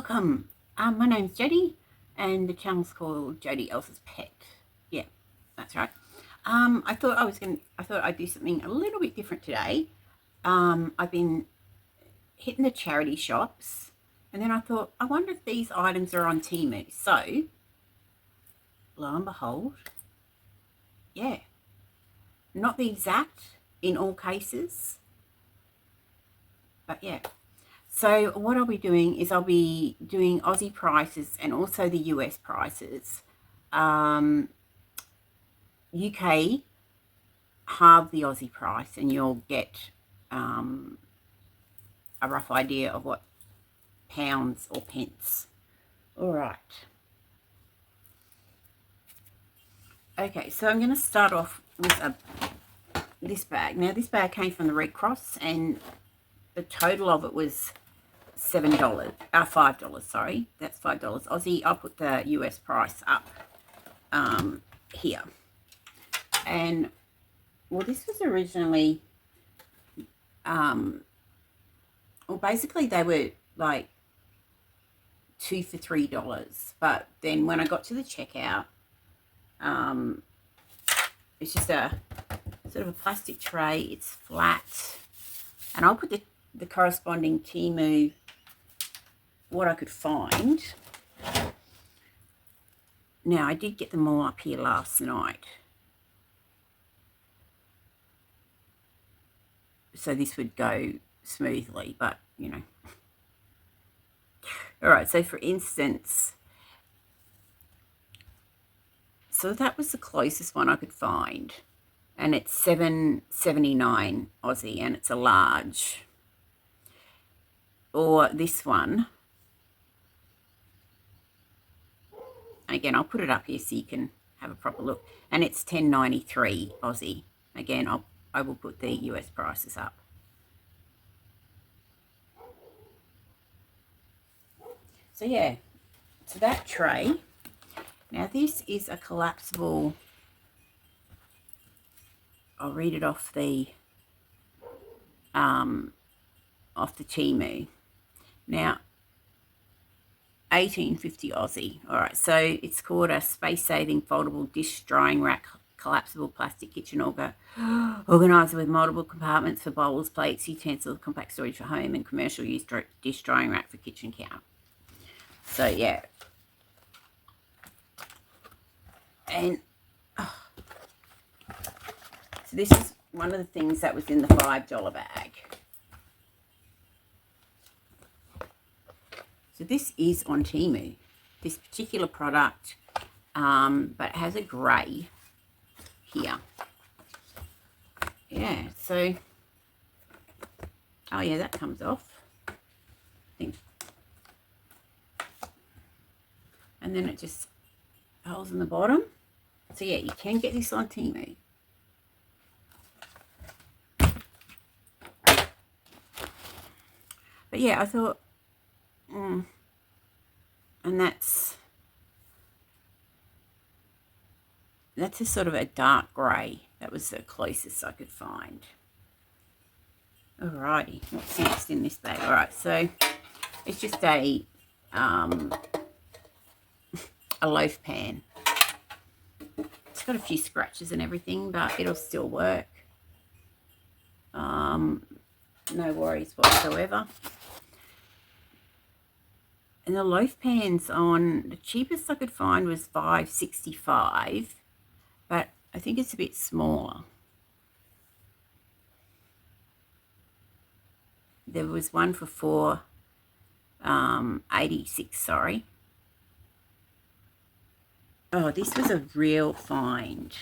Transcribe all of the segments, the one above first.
welcome. My name's Jodie, and the channel's called Jodie Elsa's Pet. Yeah, that's right. I thought I'd do something a little bit different today. I've been hitting the charity shops, and then I thought, I wonder if these items are on Temu. So, lo and behold, yeah, not the exact in all cases, but yeah. So what I'll be doing is I'll be doing Aussie prices and also the US prices. UK, halve the Aussie price and you'll get a rough idea of what pounds or pence. All right. Okay, so I'm going to start off with this bag. Now, this bag came from the Red Cross and the total of it was $5, sorry. That's $5 Aussie. I'll put the US price up here. And, well, this was originally, well, basically they were like $2 for $3. But then when I got to the checkout, it's just a sort of a plastic tray. It's flat. And I'll put the corresponding Temu, what I could find. Now, I did get them all up here last night, so this would go smoothly, but, you know. All right, so for instance, so that was the closest one I could find, and it's $7.79 Aussie, and it's a large. Or this one, again, I'll put it up here so you can have a proper look, and it's $10.93 Aussie. Again, I will put the US prices up. So yeah, so that tray. Now this is a collapsible. I'll read it off the Temu. Now, 18.50 Aussie. All right, so it's called a space-saving foldable dish drying rack, collapsible plastic kitchen organizer with multiple compartments for bowls, plates, utensils, compact storage for home, and commercial use dish drying rack for kitchen counter. So yeah, and so this is one of the things that was in the $5 bag. So this is on Temu, this particular product, but it has a grey here. Yeah, so, oh yeah, that comes off, I think. And then it just holds in the bottom. So yeah, you can get this on Temu. But yeah, I thought, and that's a sort of a dark grey. That was the closest I could find. Alrighty, what's next in this bag? Alright, so it's just a loaf pan. It's got a few scratches and everything, but it'll still work. No worries whatsoever. And the loaf pans on, the cheapest I could find was $5.65, but I think it's a bit smaller. There was one for $4.86, sorry. Oh, this was a real find.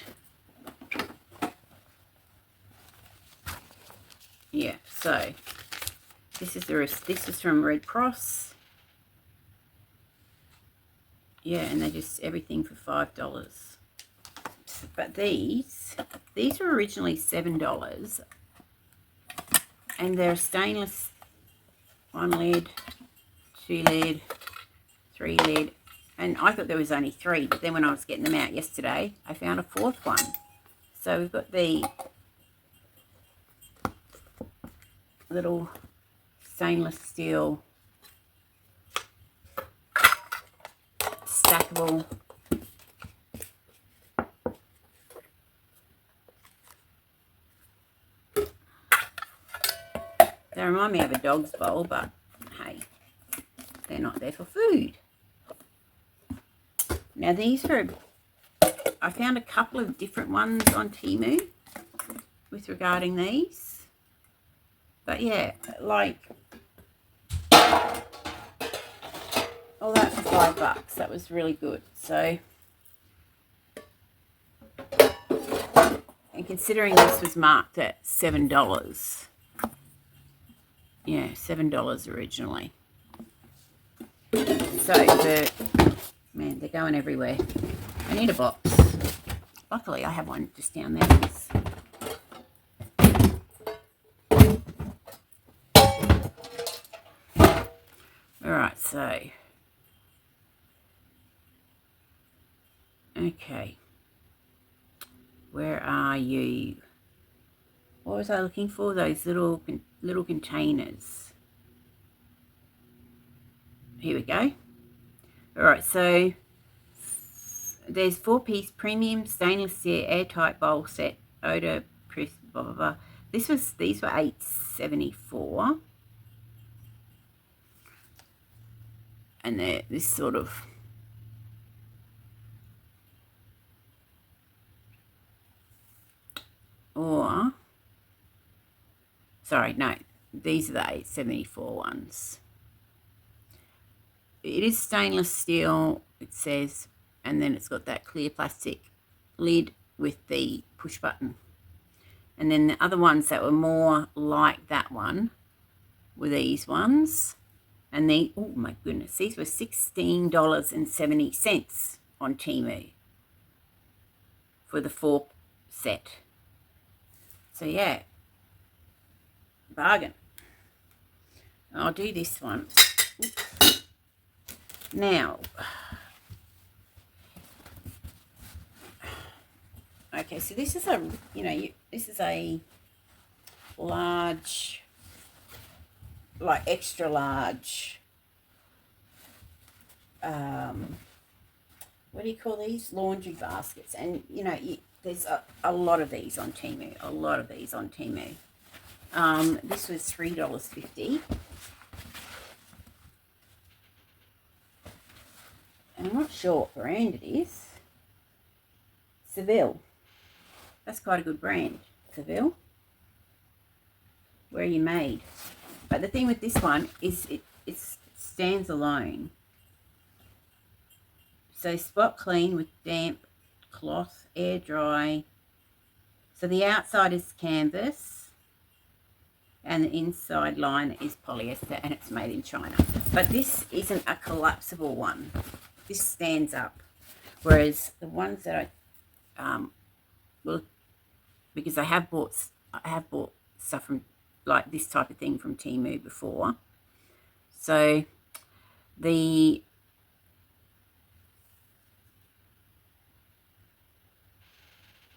Yeah, so this is this is from Red Cross. Yeah, and they're just everything for $5. But these were originally $7, and they're stainless, 1 lid, 2 lid, 3 lid, and I thought there was only 3, but then when I was getting them out yesterday, I found a 4th one. So we've got the little stainless steel stackable. They remind me of a dog's bowl, but hey, they're not there for food. Now these are, I found a couple of different ones on Temu with regarding these. But yeah, like, all that for $5. That was really good. So, and considering this was marked at $7, yeah, $7 originally. So man, they're going everywhere. I need a box. Luckily, I have one just down there. All right, so okay, where are you? What was I looking for? Those little containers. Here we go. All right, so there's 4-piece premium stainless steel airtight bowl set, odor proof, blah blah blah. These were $8.74, and they're this sort of, or sorry, no, these are the $8.74 ones. It is stainless steel, it says, and then it's got that clear plastic lid with the push button. And then the other ones that were more like that one were these ones. And they, oh my goodness, these were $16.70 on Temu for the 4 set. So yeah, bargain. I'll do this one. Oops. Now, okay, so this is a, this is a large, like extra large, what do you call these? Laundry baskets. And, there's a lot of these on Temu, This was $3.50. And I'm not sure what brand it is. Seville. That's quite a good brand, Seville. Where are you made? But the thing with this one is it stands alone. So spot clean with damp cloth, air dry. So the outside is canvas and the inside liner is polyester, and it's made in China. But this isn't a collapsible one. This stands up. Whereas the ones that I well, because I have bought stuff from like this type of thing from Temu before. So this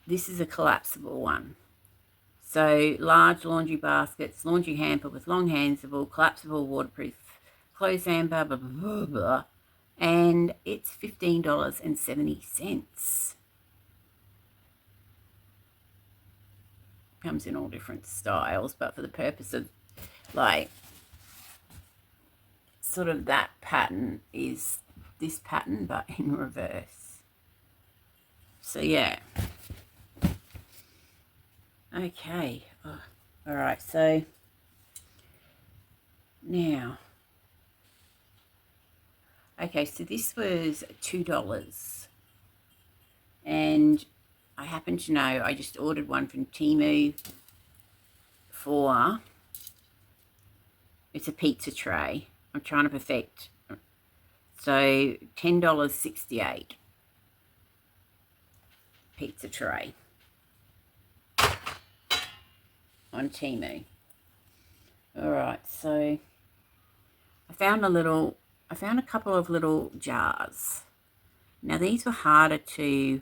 is a collapsible one. So large laundry baskets, laundry hamper with long handleable, collapsible, waterproof, clothes hamper, blah, blah, blah, blah. And it's $15.70. Comes in all different styles, but for the purpose of like sort of that pattern is this pattern, but in reverse. So yeah. Okay. Oh, all right. So now, okay. So this was $2, and I happen to know I just ordered one from Temu for, it's a pizza tray. I'm trying to perfect. So $10.68 pizza tray on Temu. All right, so I found a couple of little jars. Now these were harder to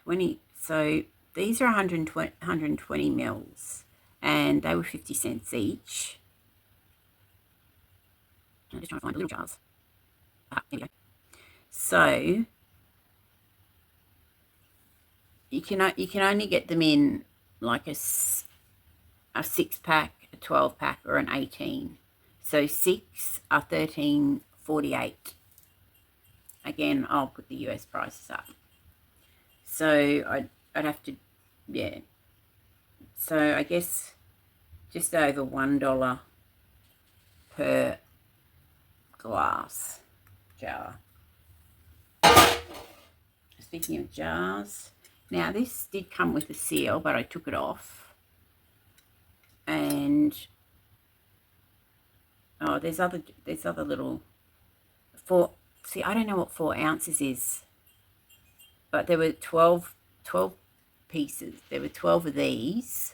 20, so these are 120 mils, and they were 50 cents each. I'm just trying to find the little jars. Here we go. So you can only get them in like a 6-pack, a 12-pack, or an 18. So 6 are $13.48. Again, I'll put the US prices up. So I'd have to, yeah. So I guess just over $1 per glass jar. Speaking of jars, now this did come with a seal, but I took it off. And oh, there's other little see, I don't know what 4 ounces is, but there were 12 pieces. There were 12 of these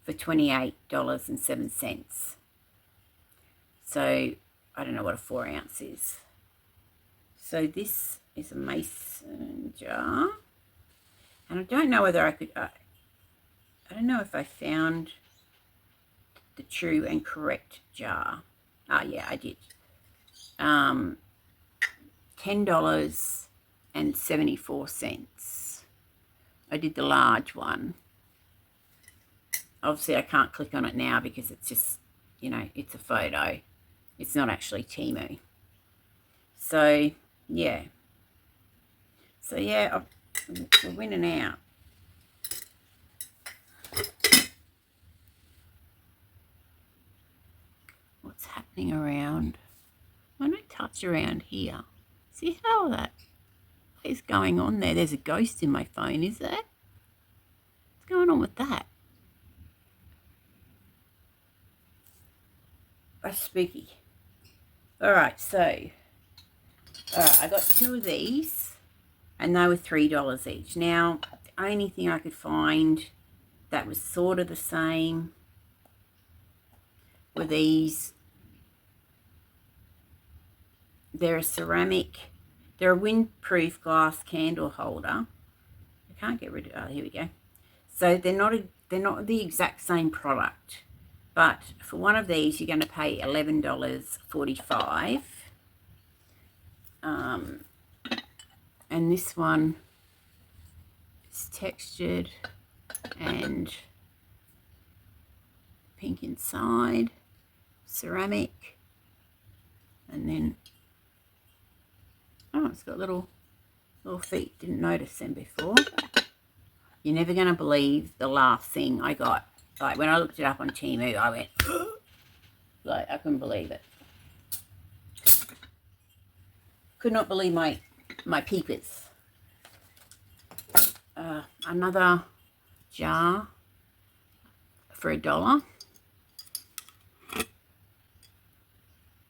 for $28.07. So I don't know what a 4 ounce is. So this is a mason jar, and I don't know whether I could. I don't know if I found the true and correct jar. Oh yeah, I did. $10.74. I did the large one. Obviously, I can't click on it now because it's just, it's a photo. It's not actually Temu. So, yeah. So, yeah, we're winning out. What's happening around? When I touch around here, see how that is going on there? There's a ghost in my phone, is there? What's going on with that? That's spooky. All right, so I got 2 of these, and they were $3 each. Now, the only thing I could find that was sort of the same were these. They're a windproof glass candle holder. I can't get rid of. Oh, here we go. So they're not the exact same product, but for one of these you're going to pay $11.45. And this one is textured and pink inside, ceramic, and then it's got little feet. Didn't notice them before. You're never going to believe the last thing I got. Like when I looked it up on Temu, I went like I couldn't believe it. Could not believe my peepers. Another jar for $1.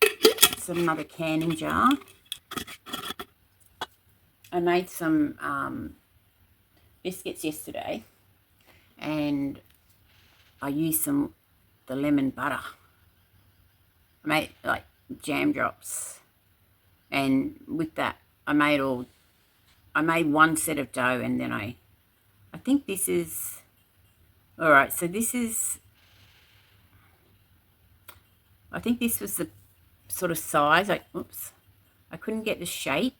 It's another canning jar. I made some biscuits yesterday, and I used the lemon butter. I made like jam drops, and with that I made one set of dough, and then I think this is all right. So this is, I think this was the sort of size. I couldn't get the shape.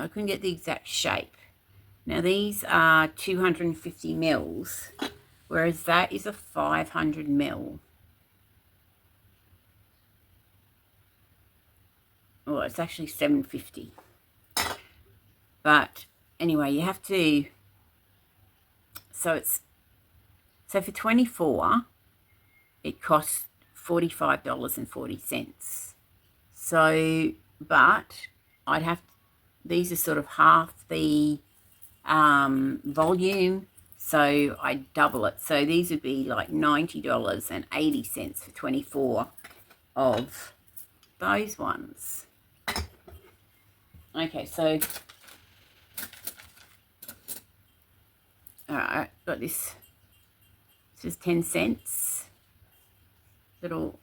I couldn't get the exact shape. Now these are 250 mils, whereas that is a 500 mil. Well, it's actually 750. But anyway, you have to. So for 24, it costs $45.40. So, but I'd have. These are sort of half the volume, so I double it. So these would be like $90.80 for 24 of those ones. Okay, so all right, got this. This is 10 cents. Little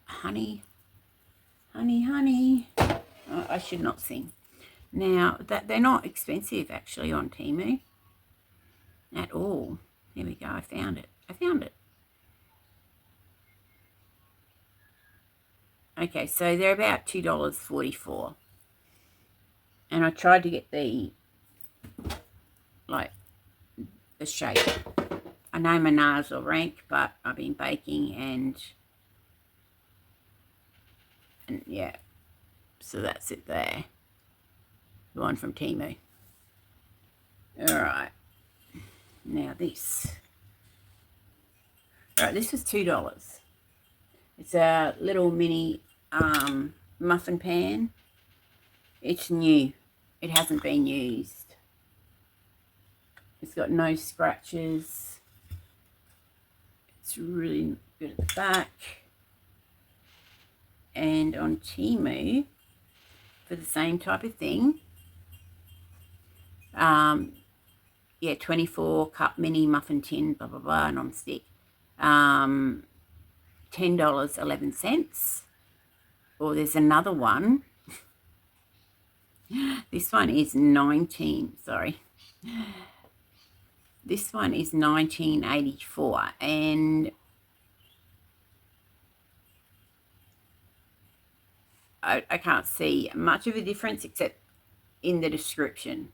honey. Oh, I should not sing. Now, they're not expensive actually on Temu at all. Here we go. I found it. Okay, so they're about $2.44. And I tried to get the shape. I know my nails are rank, but I've been baking and yeah. So that's it there. The one from Temu. Alright. Now this. Alright, this was $2. It's a little mini muffin pan. It's new. It hasn't been used. It's got no scratches. It's really good at the back. And on Temu, for the same type of thing, yeah, 24 cup mini muffin tin, blah, blah, blah, non-stick. $10.11. Or there's another one. This one is 19, sorry. This one is 1984, and I can't see much of a difference except in the description.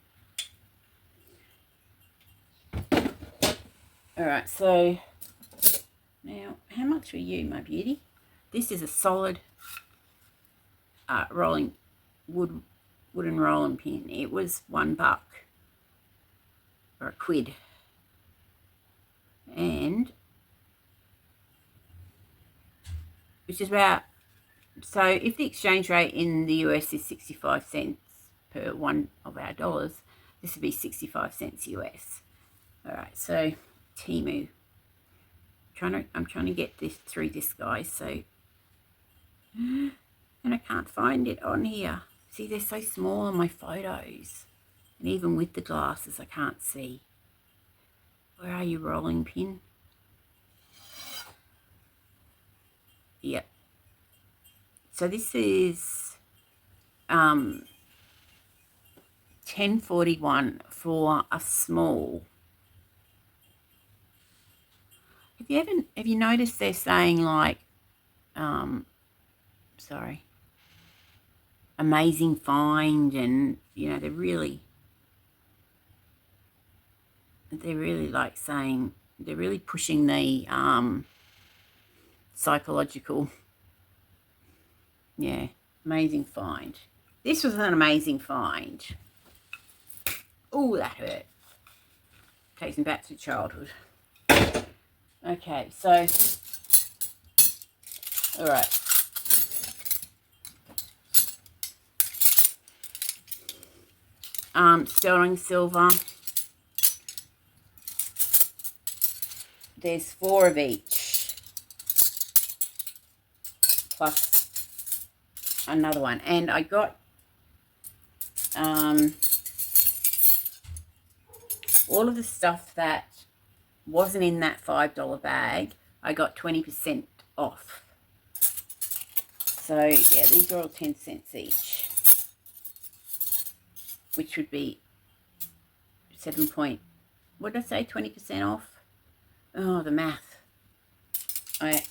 All right, so now how much for you, my beauty? This is a solid wooden rolling pin. It was $1 or a quid. And which is about, so if the exchange rate in the US is 65 cents per one of our dollars, this would be 65 cents US. All right, so Temu. I'm trying to get this through this, guys. So, and I can't find it on here. See, they're so small on my photos, and even with the glasses, I can't see. Where are you, rolling pin? Yep. So this is $10.41 for a small. Have you noticed they're saying like, sorry, amazing find, and you know they're really like saying, they're really pushing the psychological. Yeah, amazing find. This was an amazing find. Oh, that hurt. Takes me back to childhood. Okay, so, all right. Sterling silver. There's 4 of each, plus another one. And I got all of the stuff that wasn't in that $5 bag, I got 20% off. So, yeah, these are all 10 cents each, which would be 7 point, what did I say, 20% off? Oh, the math. I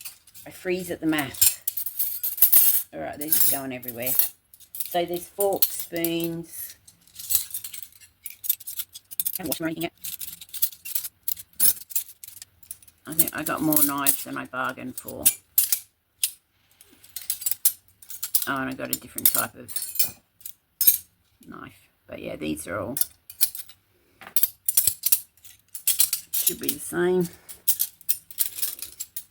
freeze at the math. All right, they're just going everywhere. So there's forks, spoons. I haven't washed them or anything yet. I think I got more knives than I bargained for. Oh, and I got a different type of knife. But yeah, these are all, should be the same.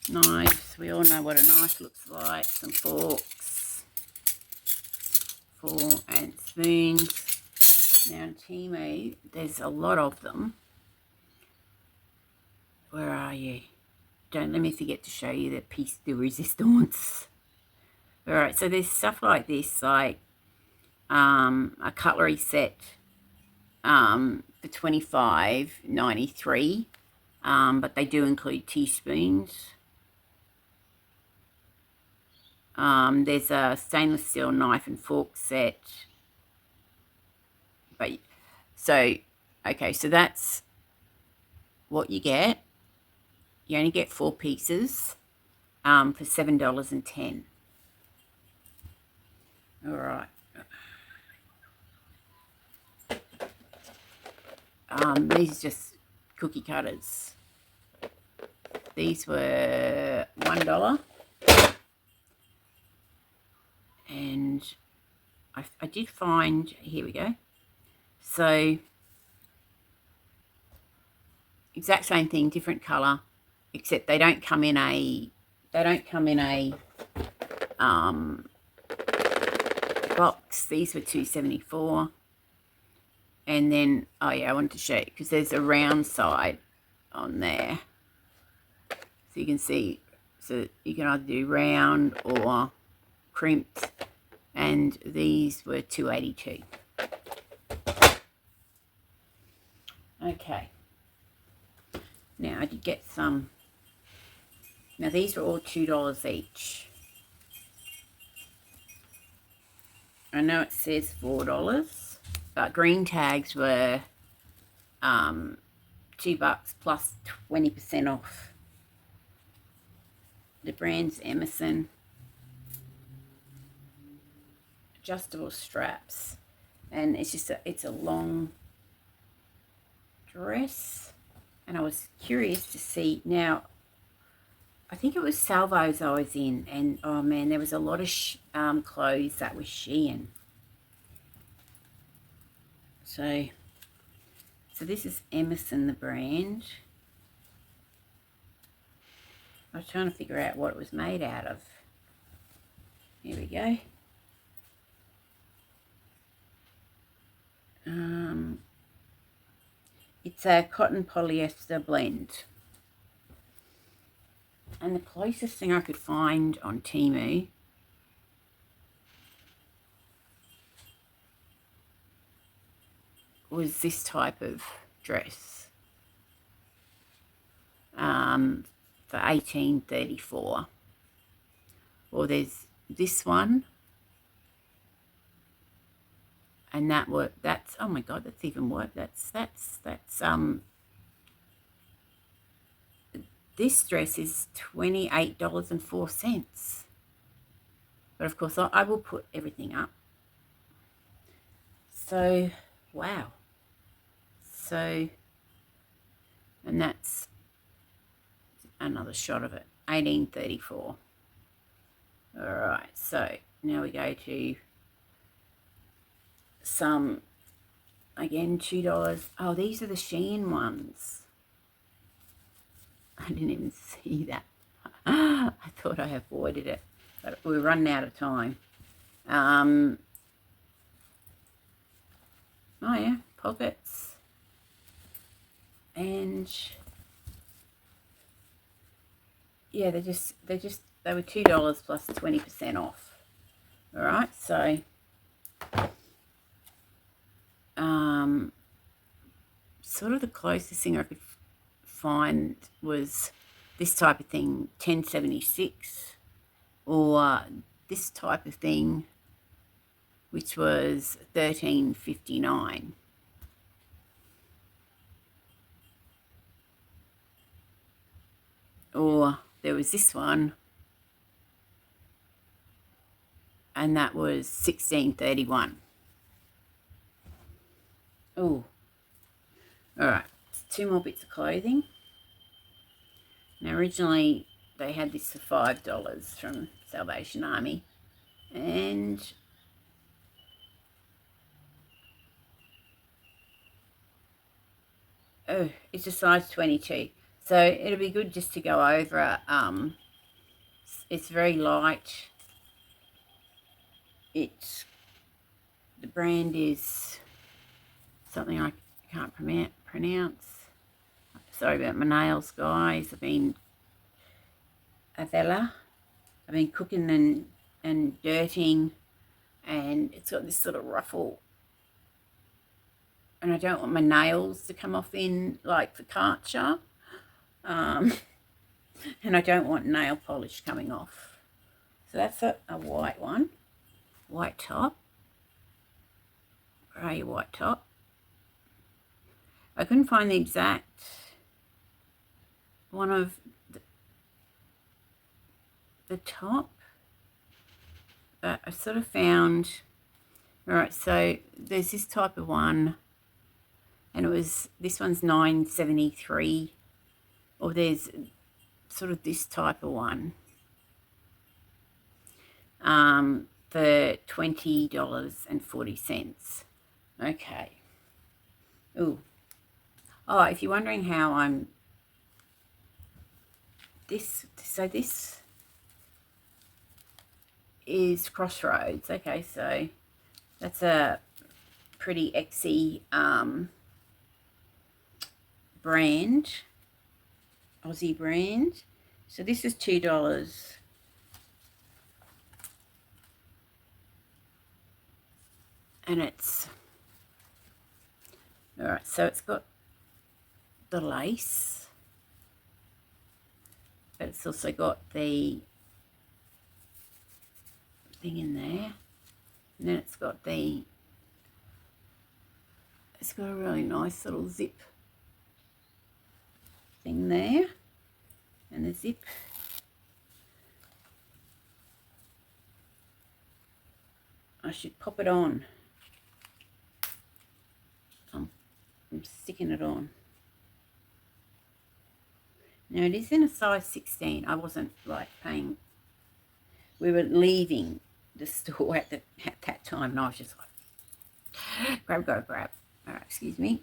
Knives, we all know what a knife looks like. Some forks, and spoons. Now on Temu, there's a lot of them. Where are you? Don't let me forget to show you the piece de resistance. All right, so there's stuff like this, like a cutlery set for $25.93, but they do include teaspoons. There's a stainless steel knife and fork set But so, okay, so that's what you get. You only get 4 pieces for $7.10. All right. These are just cookie cutters. These were $1. And I did find, here we go. So, exact same thing, different colour, except they don't come in a box. These were $2.74. And then, oh yeah, I wanted to show you because there's a round side on there. So you can see, so you can either do round or crimped. And these were $2.82. Okay. Now I did get some. Now these were all $2 each. I know it says $4, but green tags were $2 plus 20% off. The brand's Emerson. Adjustable straps, and it's just it's a long dress, and I was curious to see. Now I think it was Salvo's I was in, and oh man, there was a lot of clothes that was Shein. So this is Emerson, the brand. I was trying to figure out what it was made out of. Here we go. It's a cotton polyester blend. And the closest thing I could find on Temu was this type of dress for $18.34. Or there's this one. And that's, oh my God, that's even worse. That's this dress is $28.04. But of course, I will put everything up. So, wow. So, and that's another shot of it, $18.34. All right, so now we go to some, again, $2. Oh, these are the Shein ones. I didn't even see that. I thought I avoided it, but we're running out of time. Oh yeah, pockets. And yeah, they were $2 plus 20% off. All right, so sort of the closest thing I could find was this type of thing, $10.76, or this type of thing, which was $13.59. Or there was this one, and that was $16.31. Oh, all right. 2 more bits of clothing. Now, originally they had this for $5 from Salvation Army, and oh, it's a size 22. So it'll be good just to go over. It's very light. The brand is something I can't pronounce. Sorry about my nails, guys. I've been cooking and dirting, and it's got this sort of ruffle, and I don't want my nails to come off in like focaccia, and I don't want nail polish coming off. So that's a white one, white top, grey white top. I couldn't find the exact one of the top, but I sort of found, all right, so there's this type of one, and this one's $9.73, or there's sort of this type of one for $20.40. Okay. Oh, if you're wondering how I'm this is Crossroads. Okay, so that's a pretty exy brand, Aussie brand. So this is $2. And it's, all right, so it's got the lace, but it's also got the thing in there, and then it's got a really nice little zip thing there, and the zip, I should pop it on. I'm sticking it on. Now it is in a size 16. I wasn't like paying. We were leaving the store at that time, and I was just like, grab. All right, excuse me.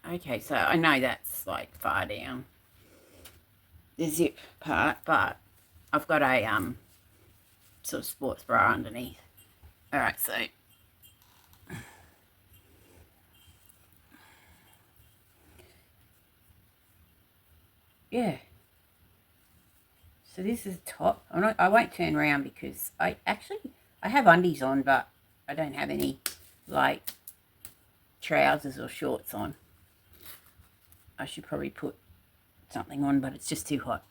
Okay, so I know that's like far down the zip part, but I've got a sort of sports bra underneath. All right, so yeah. So this is top. I won't turn around because I have undies on, but I don't have any like trousers or shorts on. I should probably put something on, but it's just too hot.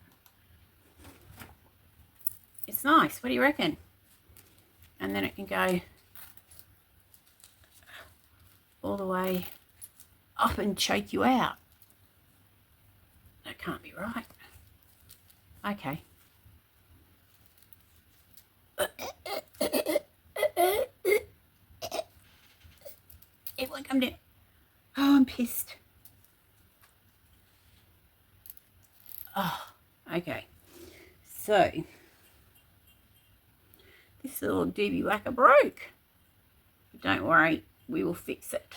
It's nice. What do you reckon? And then it can go all the way up and choke you out. That can't be right. Okay. Everyone come down. Oh, I'm pissed. Oh, okay. So, this little doobie whacker broke. But don't worry, we will fix it.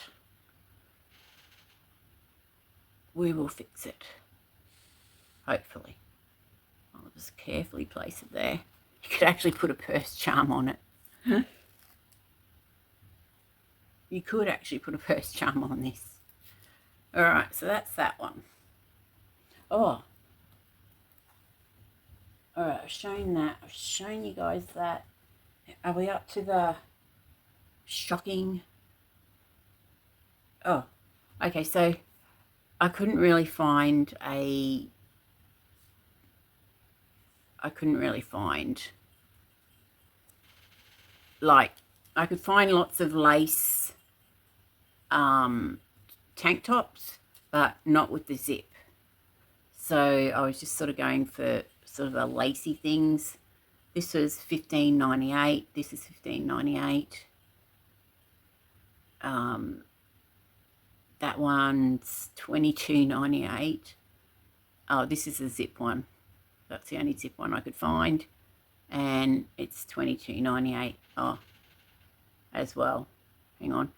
We will fix it. Hopefully. I'll just carefully place it there. You could actually put a purse charm on it. Huh? You could actually put a purse charm on this. All right, so that's that one. Oh. All right, I've shown that. I've shown you guys that. Are we up to the shocking? Oh, okay, so I couldn't really find like, I could find lots of lace tank tops, but not with the zip. So I was just sort of going for sort of the lacy things. This was $15.98. This is $15.98. That one's $22.98. Oh, this is a zip one. That's the only zip one I could find. And it's $22.98. Oh, as well. Hang on.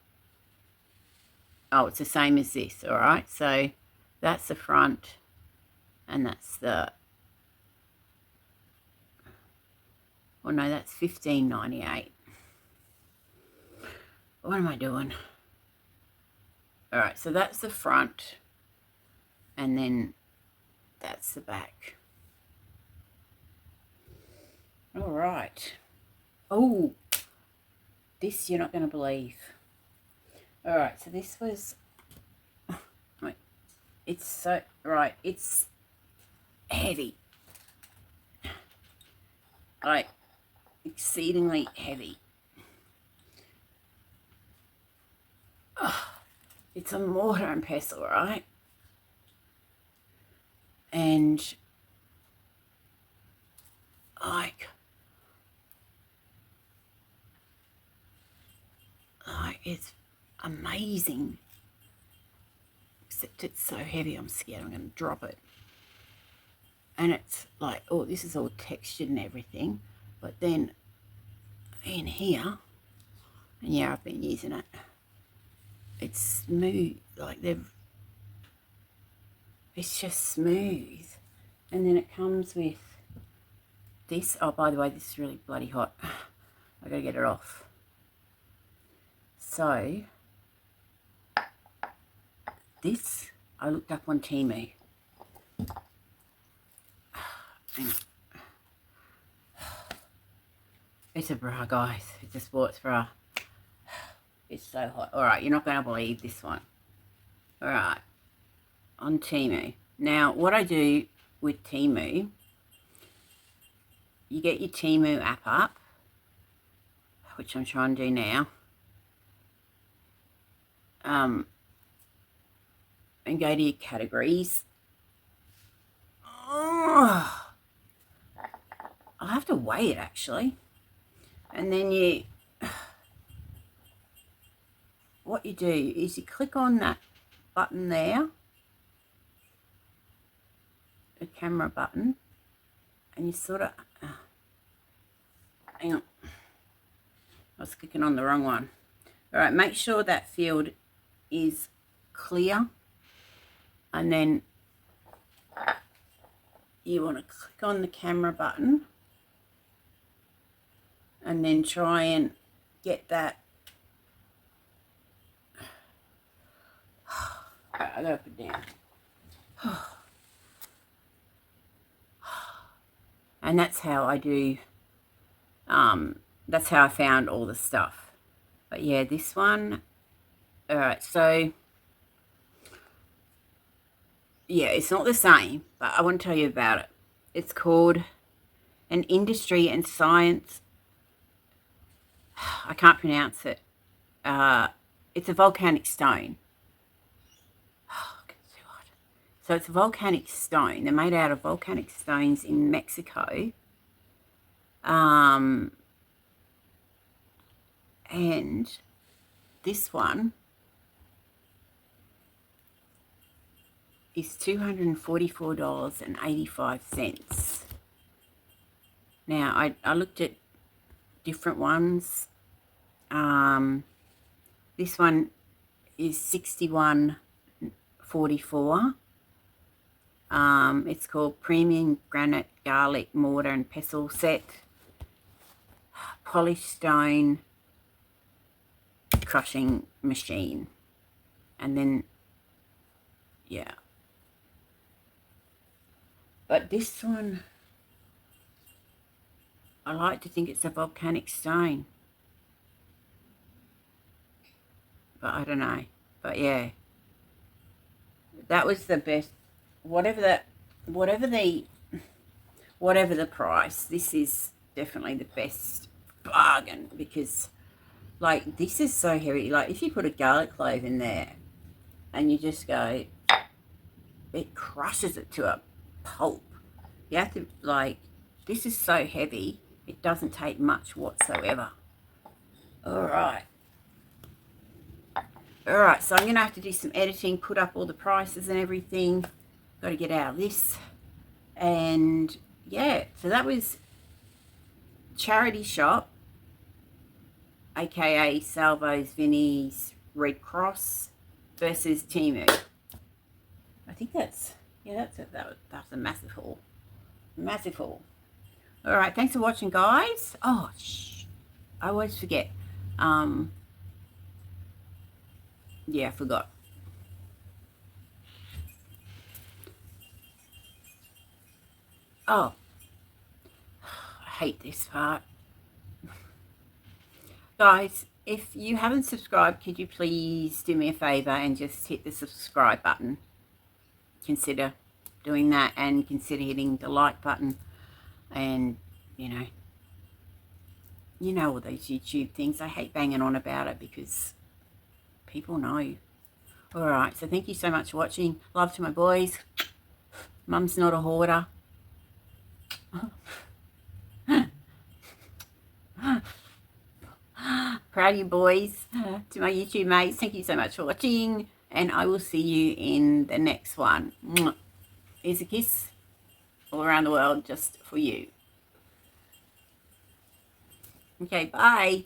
Oh, it's the same as this, all right? So that's the front, and that's the, oh no, that's $15.98. What am I doing? All right, so that's the front, and then that's the back. All right. Oh, this you're not going to believe. All right, so this was, wait, it's so, right, it's heavy. Like, exceedingly heavy. Oh, it's a mortar and pestle, right? And like it's amazing. Except it's so heavy, I'm scared I'm going to drop it. And it's like, oh, this is all textured and everything. But then in here, and yeah, I've been using it, it's smooth. Like it's just smooth. And then it comes with this. Oh, by the way, this is really bloody hot. I gotta get it off. So this I looked up on Temu. It's a bra, guys. It's a sports bra. It's so hot. All right, you're not going to believe this one. All right, on Temu. Now, what I do with Temu, you get your Temu app up, which I'm trying to do now. And go to your categories. Oh, I'll have to weigh it, actually. And then what you do is you click on that button there, the camera button, and you sort of, hang on, I was clicking on the wrong one. All right, make sure that field is clear, and then you want to click on the camera button and then try and get that. I gotta put it down. And that's how I do, that's how I found all the stuff. But yeah, this one, all right, so yeah, it's not the same, but I want to tell you about it. It's called an industry and science, I can't pronounce it. It's a volcanic stone. So it's a volcanic stone. They're made out of volcanic stones in Mexico. And this one is $244.85. Now, I looked at different ones. This one is $61.44. It's called Premium Granite Garlic Mortar and Pestle Set. Polished stone crushing machine. And then, yeah. But this one, I like to think it's a volcanic stone. But I don't know. But yeah. That was the best. Whatever the price, this is definitely the best bargain, because like this is so heavy. Like if you put a garlic clove in there and you just go, it crushes it to a pulp. You have to, like, this is so heavy, it doesn't take much whatsoever. All right, so I'm gonna have to do some editing, put up all the prices and everything. Got to get out of this. And yeah, so that was Charity Shop, aka Salvo's, Vinnie's, Red Cross versus Temu. I think that's, yeah, that's a massive haul. Massive haul. All right, thanks for watching, guys. Oh, I always forget. Yeah, I forgot. Oh, I hate this part. Guys, if you haven't subscribed, could you please do me a favor and just hit the subscribe button? Consider doing that, and consider hitting the like button. And, you know all those YouTube things. I hate banging on about it because people know. All right, so thank you so much for watching. Love to my boys. Mum's not a hoarder. Proud of you boys. To my YouTube mates, thank you so much for watching, and I will see you in the next one. Here's a kiss all around the world just for you. Okay, bye.